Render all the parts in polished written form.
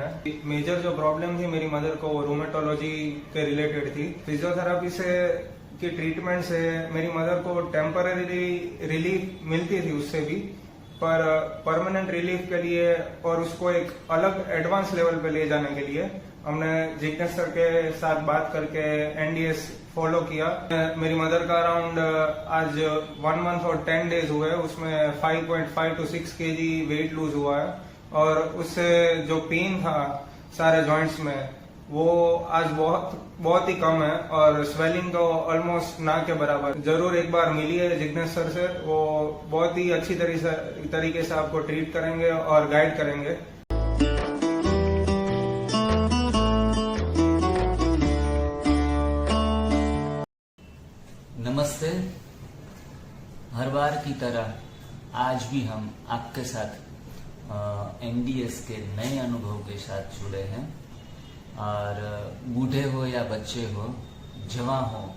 है। मेजर जो प्रॉब्लम थी मेरी मदर को वो रूमेटोलॉजी के रिलेटेड थी। फिजियोथेरेपी से की ट्रीटमेंट से मेरी मदर को टेम्पररी रिलीफ मिलती थी उससे भी, पर परमानेंट रिलीफ के लिए और उसको एक अलग एडवांस लेवल पे ले जाने के लिए हमने जिग्नेश सर के साथ बात करके एनडीएस फॉलो किया। मेरी मदर का अराउंड आज 1 मंथ और 10 डेज हुए, उसमें 5.5 to 6 kg वेट लूज हुआ है और उससे जो पेन था सारे जॉइंट्स में वो आज बहुत ही कम है और स्वेलिंग तो ऑलमोस्ट ना के बराबर। जरूर एक बार मिलिए जिग्नेश सर से, वो बहुत ही अच्छी तरीके से आपको ट्रीट करेंगे और गाइड करेंगे। नमस्ते। हर बार की तरह आज भी हम आपके साथ एनडीएस के नए अनुभव के साथ जुड़े हैं और बूढ़े हो या बच्चे हो, जवान हो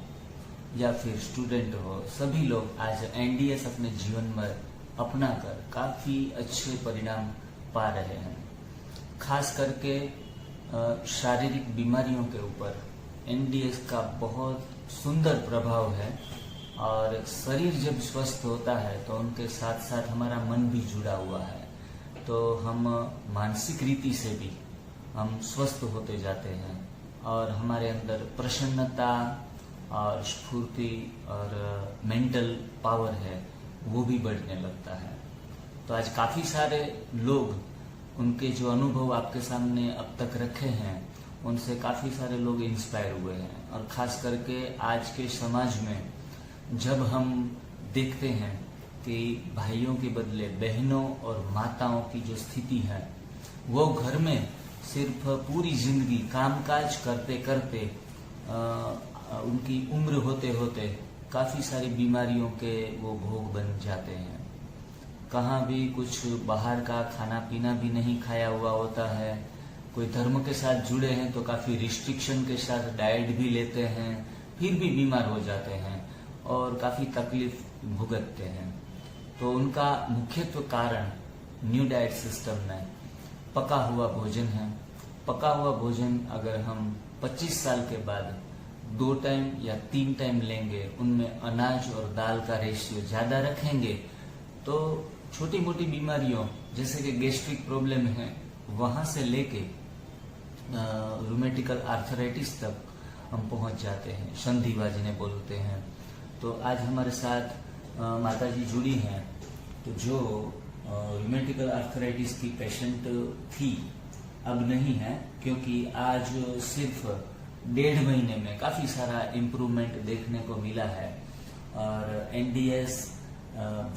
या फिर स्टूडेंट हो, सभी लोग आज एनडीएस अपने जीवन में अपनाकर काफी अच्छे परिणाम पा रहे हैं। खास करके शारीरिक बीमारियों के ऊपर एनडीएस का बहुत सुंदर प्रभाव है और शरीर जब स्वस्थ होता है तो उनके साथ साथ हमारा मन भी जुड़ा हुआ है, तो हम मानसिक रीति से भी हम स्वस्थ होते जाते हैं और हमारे अंदर प्रसन्नता और स्फूर्ति और मेंटल पावर है वो भी बढ़ने लगता है। तो आज काफी सारे लोग उनके जो अनुभव आपके सामने अब तक रखे हैं उनसे काफी सारे लोग इंस्पायर हुए हैं और खास करके आज के समाज में जब हम देखते हैं कि भाइयों के बदले बहनों और माताओं की जो स्थिति है वो घर में सिर्फ पूरी जिंदगी कामकाज करते करते उनकी उम्र होते होते काफी सारी बीमारियों के वो भोग बन जाते हैं। कहाँ भी कुछ बाहर का खाना पीना भी नहीं खाया हुआ होता है, कोई धर्म के साथ जुड़े हैं तो काफी रिस्ट्रिक्शन के साथ डाइट भी लेते हैं, फिर भी बीमार हो जाते हैं और काफी तकलीफ भुगतते हैं। तो उनका मुख्यत्व कारण न्यू डाइट सिस्टम में पका हुआ भोजन है। पका हुआ भोजन अगर हम 25 साल के बाद 2 टाइम या 3 टाइम लेंगे, उनमें अनाज और दाल का रेशियो ज्यादा रखेंगे तो छोटी मोटी बीमारियों जैसे कि गैस्ट्रिक प्रॉब्लम है वहां से लेके रूमेटिकल आर्थराइटिस तक हम पहुंच जाते हैं, संधिवा जिन्हें बोलते हैं। तो आज हमारे साथ माताजी जुड़ी हैं तो जो रूमेटिकल आर्थराइटिस की पेशेंट थी अब नहीं है, क्योंकि आज सिर्फ 1.5 महीने में काफी सारा इम्प्रूवमेंट देखने को मिला है और एनडीएस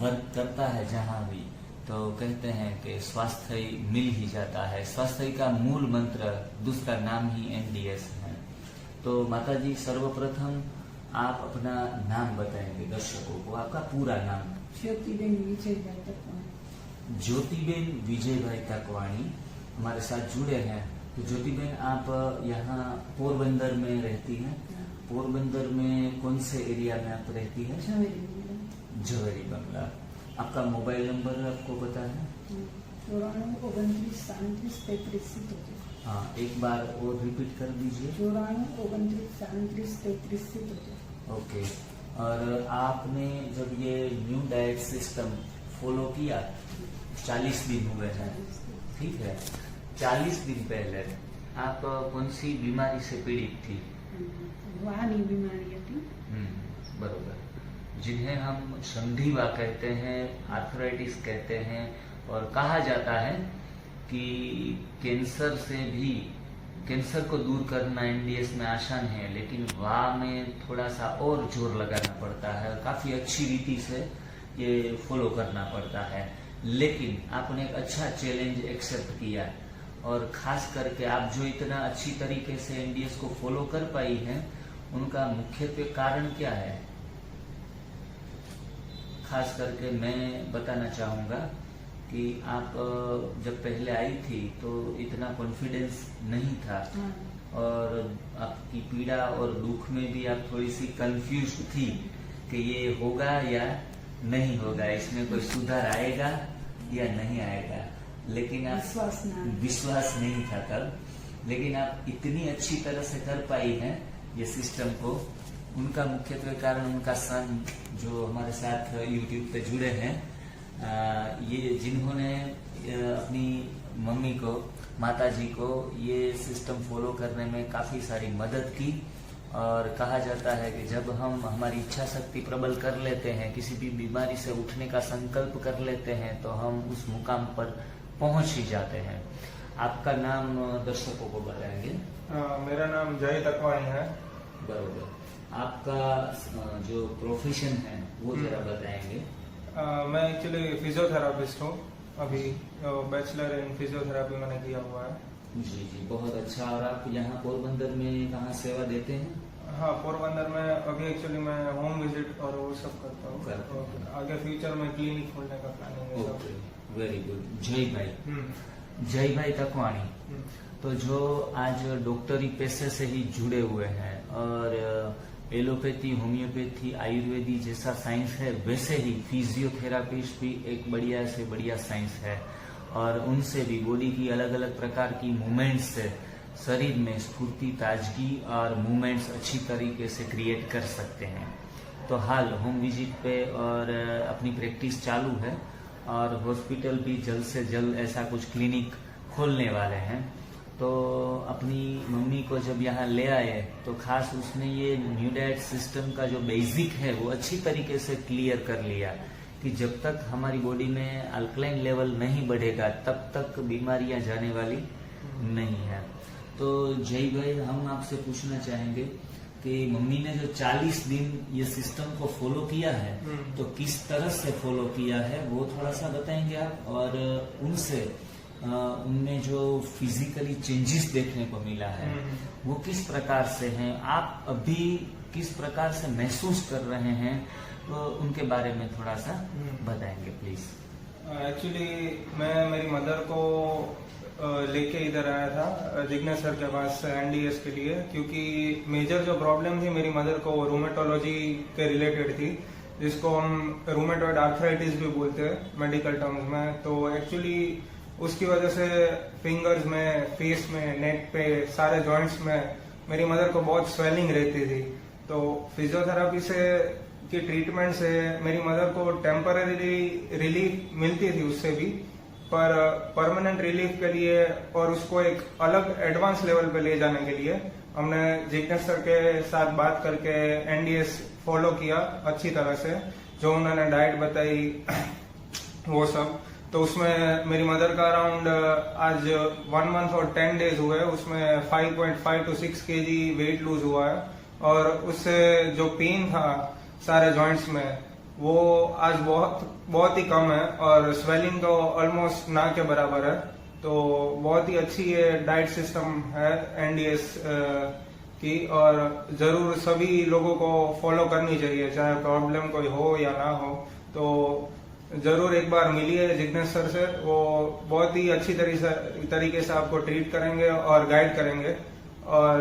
वर्क करता है जहां भी, तो कहते हैं कि स्वास्थ्य मिल ही जाता है। स्वास्थ्य का मूल मंत्र, दूसरा नाम ही एनडीएस है। तो माताजी सर्वप्रथम आप अपना नाम बताएंगे दर्शकों को, आपका पूरा नाम? ज्योतिबेन विजयभाई तकवाणी। ज्योतिबेन विजयभाई तकवाणी हमारे साथ जुड़े हैं। तो ज्योतिबेन आप यहाँ पोरबंदर में रहती हैं। पोरबंदर में कौन से एरिया में आप रहती है? झवेरी बंगला। आपका मोबाइल नंबर आपको पता है? 9429373333। हाँ, एक बार और रिपीट कर दीजिए। 9429373333। ओके। और आपने जब ये न्यू डाइट सिस्टम फॉलो किया 40 दिन हुए हैं, ठीक है, 40 दिन पहले आप कौन सी बीमारी से पीड़ित थी? वाहनी बीमारी थी। बरोबर, जिन्हें हम संधिवा कहते हैं, आर्थराइटिस कहते हैं और कहा जाता है कि कैंसर से भी, कैंसर को दूर करना एनडीएस में आसान है लेकिन वाह में थोड़ा सा और जोर लगाना पड़ता है, काफी अच्छी रीति से ये फॉलो करना पड़ता है। लेकिन आपने एक अच्छा चैलेंज एक्सेप्ट किया और खास करके आप जो इतना अच्छी तरीके से एनडीएस को फॉलो कर पाई हैं उनका मुख्यत्व कारण क्या है? खास करके मैं बताना चाहूंगा कि आप जब पहले आई थी तो इतना कॉन्फिडेंस नहीं था और आपकी पीड़ा और दुख में भी आप थोड़ी सी कंफ्यूज थी कि ये होगा या नहीं होगा, इसमें कोई सुधार आएगा या नहीं आएगा। लेकिन आप विश्वास नहीं था तब, लेकिन आप इतनी अच्छी तरह से कर पाई हैं ये सिस्टम को। उनका मुख्यत्वे कारण उनका सन जो हमारे साथ यूट्यूब पे जुड़े हैं, ये जिन्होंने अपनी मम्मी को, माता जी को ये सिस्टम फॉलो करने में काफी सारी मदद की। और कहा जाता है कि जब हम हमारी इच्छा शक्ति प्रबल कर लेते हैं, किसी भी बीमारी से उठने का संकल्प कर लेते हैं, तो हम उस मुकाम पर पहुंच ही जाते हैं। आपका नाम दर्शकों को बताएंगे? मेरा नाम जय तकवाणी है। बरोबर। आपका जो प्रोफेशन है वो जरा बताएंगे? मैं एक्चुअली फिजियोथेरापिस्ट हूँ। अभी बैचलर इन फिजियोथेरापी मैंने किया हुआ है। जी जी, बहुत अच्छा। और आप यहाँ पोरबंदर में कहाँ सेवा देते हैं? हाँ, पोरबंदर में अभी एक्चुअली मैं होम विजिट और वो सब करता हूँ। आगे फ्यूचर में क्लिनिक खोलने का प्लानिंग है। Okay, very good. जय भाई, जय भाई तकवाणी। तो जो आज डॉक्टरी पेशे से ही जुड़े हुए हैं और एलोपैथी, होम्योपैथी, आयुर्वेदी जैसा साइंस है, वैसे ही फिजियोथेरापिस्ट भी एक बढ़िया से बढ़िया साइंस है। और उनसे भी बॉडी की अलग अलग प्रकार की मूवमेंट्स से शरीर में स्फूर्ति, ताजगी और मूवमेंट्स अच्छी तरीके से क्रिएट कर सकते हैं। तो हाल होम विजिट पे और अपनी प्रैक्टिस चालू है और हॉस्पिटल भी जल्द से जल्द ऐसा कुछ क्लिनिक खोलने वाले हैं। तो अपनी मम्मी को जब यहाँ ले आए तो खास उसने ये न्यू डाइट सिस्टम का जो बेसिक है वो अच्छी तरीके से क्लियर कर लिया कि जब तक हमारी बॉडी में अल्कलाइन लेवल नहीं बढ़ेगा तब तक बीमारियां जाने वाली नहीं है। तो जय भाई, हम आपसे पूछना चाहेंगे कि मम्मी ने जो 40 दिन ये सिस्टम को फॉलो किया है तो किस तरह से फॉलो किया है वो थोड़ा सा बताएंगे आप? और उनसे उनमें जो फिजिकली चेंजेस देखने को मिला है वो किस प्रकार से हैं, आप अभी किस प्रकार से महसूस कर रहे हैं, तो उनके बारे में थोड़ा सा बताएंगे प्लीज। एक्चुअली मैं मेरी मदर को लेके इधर आया था जिग्नेश सर के पास एनडीएस के लिए, क्योंकि मेजर जो प्रॉब्लम थी मेरी मदर को रूमेटोलॉजी के रिलेटेड थी, जिसको हम रूमेटॉइड आर्थराइटिस भी बोलते हैं मेडिकल टर्म्स में। तो एक्चुअली उसकी वजह से फिंगर्स में, फेस में, नेक पे, सारे जॉइंट्स में मेरी मदर को बहुत स्वेलिंग रहती थी। तो फिजियोथेरापी से की ट्रीटमेंट से मेरी मदर को टेम्पररी रिलीफ मिलती थी उससे भी, पर परमानेंट रिलीफ के लिए और उसको एक अलग एडवांस लेवल पे ले जाने के लिए हमने जिग्नेश सर के साथ बात करके एनडीएस फॉलो किया अच्छी तरह से, जो उन्होंने डाइट बताई वो सब। तो उसमें मेरी मदर का अराउंड आज 1 मंथ और 10 डेज हुए, उसमें 5.5 to 6 kg वेट लूज हुआ है। और उससे जो पेन था सारे जॉइंट्स में वो आज बहुत ही कम है और स्वेलिंग तो ऑलमोस्ट ना के बराबर है। तो बहुत ही अच्छी ये डाइट सिस्टम है एनडीएस की, और जरूर सभी लोगों को फॉलो करनी चाहिए, चाहे प्रॉब्लम कोई हो या ना हो। तो जरूर एक बार मिलिए जिग्नेश सर से, वो बहुत ही अच्छी तरीके से आपको ट्रीट करेंगे और गाइड करेंगे। और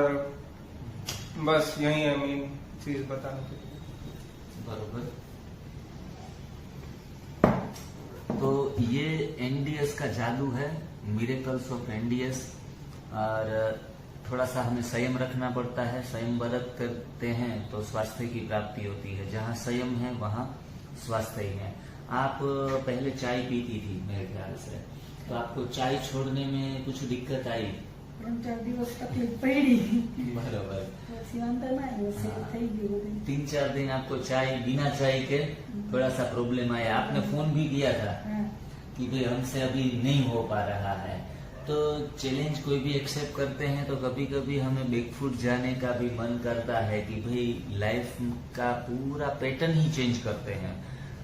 बस यही है मेन चीज बताने के लिए। बरोबर। तो ये एनडीएस का जादू है, मिरेकल्स ऑफ एनडीएस। और थोड़ा सा हमें संयम रखना पड़ता है, संयम बरत करते हैं तो स्वास्थ्य की प्राप्ति होती है। जहाँ संयम है वहाँ स्वास्थ्य ही है। आप पहले चाय पीती थी मेरे ख्याल से, तो आपको चाय छोड़ने में कुछ दिक्कत आई? 3-4 દિવસ તકલીફ પડી। बराबर। પછી વાંધો ના આવ્યો, સેટ થઈ ગયું બધું। 3-4 दिन आपको चाय, बिना चाय के थोड़ा सा प्रॉब्लम आया। आपने फोन भी किया था कि भाई हमसे अभी नहीं हो पा रहा है। तो चैलेंज कोई भी एक्सेप्ट करते हैं तो कभी कभी हमें बैकफुट जाने का भी मन करता है कि भाई लाइफ का पूरा पैटर्न ही चेंज करते हैं।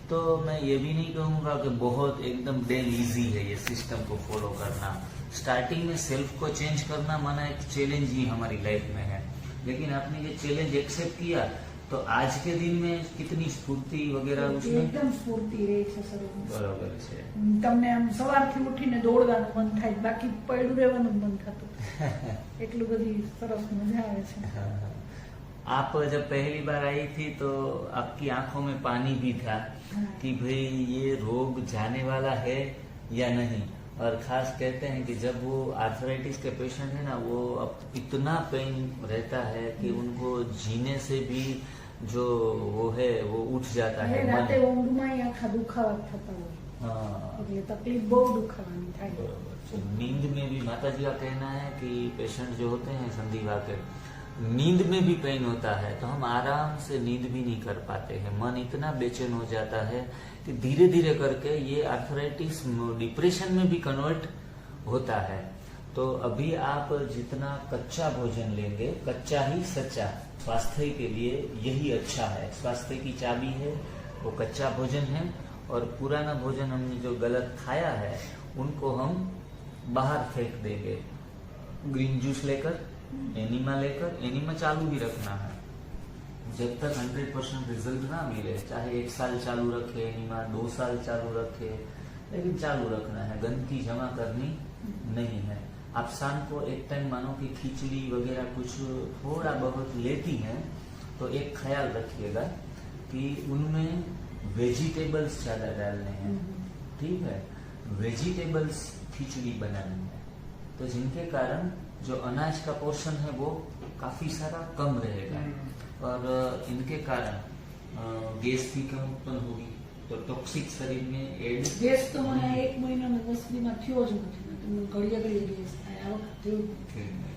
तो मैं ये भी नहीं कहूंगा कि बहुत एकदम डेल इजी है ये सिस्टम को फॉलो करना। स्टार्टिंग में सेल्फ को चेंज करना माना एक चैलेंज ही हमारी लाइफ में है, लेकिन आपने ये चैलेंज एक्सेप्ट किया तो आज के दिन में कितनी स्फूर्ति वगैरह उसमें એકદમ સ્ફૂર્તિ રહે છે શરીરમાં। बराबर છે। તમને આમ સવારથી ઉઠીને દોડવાનું મન થાય, બાકી પડ્યું રહેવાનું મન થતું। એટલું બધી સરસ મજા આવે છે। आप जब पहली बार आई थी तो आपकी आंखों में पानी भी था कि भाई ये रोग जाने वाला है या नहीं। और खास कहते हैं कि जब वो आर्थराइटिस के पेशेंट है ना, वो अब इतना पेन रहता है कि उनको जीने से भी जो वो है वो उठ जाता है રાતે मन। ઊંઘમાં આખા દુખાવા થતા હોય हाँ, એટલે તકલીફ બહુ દુખાવાની થાય। बराबर। तो नींद में भी माता जी का कहना है कि पेशेंट जो होते हैं संधिवा के, नींद में भी पेन होता है तो हम आराम से नींद भी नहीं कर पाते हैं, मन इतना बेचैन हो जाता है कि धीरे धीरे करके ये आर्थराइटिस डिप्रेशन में भी कन्वर्ट होता है। तो अभी आप जितना कच्चा भोजन लेंगे, कच्चा ही सच्चा, स्वास्थ्य के लिए यही अच्छा है। स्वास्थ्य की चाबी है वो कच्चा भोजन है, और पुराना भोजन हमने जो गलत खाया है उनको हम बाहर फेंक देंगे। ग्रीन जूस लेकर, एनिमा लेकर, एनिमा चालू भी रखना है जब तक 100% रिजल्ट ना मिले। चाहे 1 साल चालू रखे एनिमा, 2 साल चालू रखे, लेकिन चालू रखना है, गंदगी जमा करनी नहीं है। आप शाम को एक टाइम मानो कि खिचड़ी वगैरह कुछ थोड़ा बहुत लेती हैं तो एक ख्याल रखिएगा कि उनमें वेजिटेबल्स ज्यादा डालने हैं, ठीक है। वेजिटेबल्स खिचड़ी बनानी है तो जिनके कारण जो अनाज का पोर्शन है वो काफी सारा कम रहेगा, और इनके कारण गैस भी कम उत्पन्न होगी, तो टॉक्सिक शरीर में एड ગેસ તો મને 1 મહિનાનો 10 દીમાં થયો જ નથી, ઘડીએ ઘડીએ ગેસ થાય, આ વખતે થયું।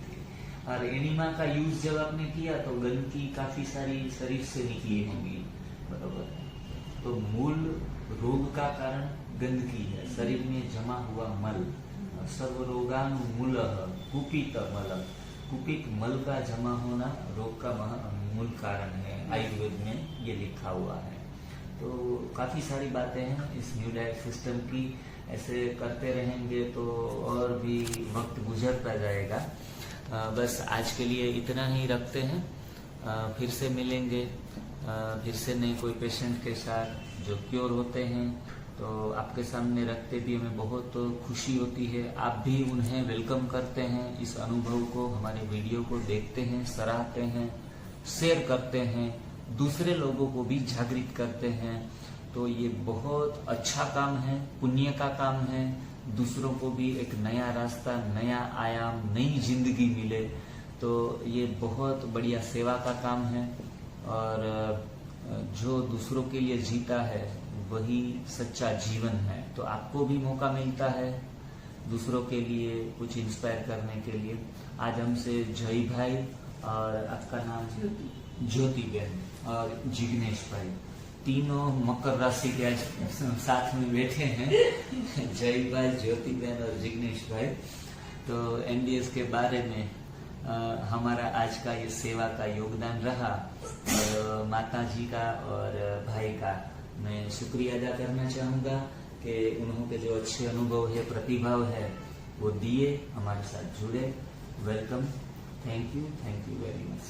और एनिमा का यूज जब आपने किया तो गंदगी काफी सारी शरीर से निकली होगी, बराबर। तो मूल रोग का कारण गंदगी है, शरीर में जमा हुआ मल। सर्वरोगानुमूल कुपित मल, कुपित मल का जमा होना रोग का मूल कारण है, आयुर्वेद में ये लिखा हुआ है। तो काफी सारी बातें हैं इस न्यू डाइट सिस्टम की, ऐसे करते रहेंगे तो और भी वक्त गुजरता जाएगा। बस आज के लिए इतना ही रखते हैं, फिर से मिलेंगे फिर से नए कोई पेशेंट के साथ जो क्योर होते हैं, तो आपके सामने रखते भी हमें बहुत खुशी होती है। आप भी उन्हें वेलकम करते हैं, इस अनुभव को, हमारे वीडियो को देखते हैं, सराहते हैं, शेयर करते हैं, दूसरे लोगों को भी जागृत करते हैं। तो ये बहुत अच्छा काम है, पुण्य का काम है। दूसरों को भी एक नया रास्ता, नया आयाम, नई जिंदगी मिले, तो ये बहुत बढ़िया सेवा का काम है। और जो दूसरों के लिए जीता है वही सच्चा जीवन है। तो आपको भी मौका मिलता है दूसरों के लिए कुछ इंस्पायर करने के लिए। आज हमसे जय भाई और आपका नाम ज्योति बहन और जिग्नेश भाई, तीनों मकर राशि के आज साथ में बैठे हैं जय भाई, ज्योति बहन और जिग्नेश भाई। तो एनडीएस के बारे में हमारा आज का ये सेवा का योगदान रहा, और माता जी का और भाई का मैं शुक्रिया अदा करना चाहूँगा कि उन्होंने जो अच्छे अनुभव है, प्रतिभाव है, वो दिए, हमारे साथ जुड़े। Welcome, thank you very much.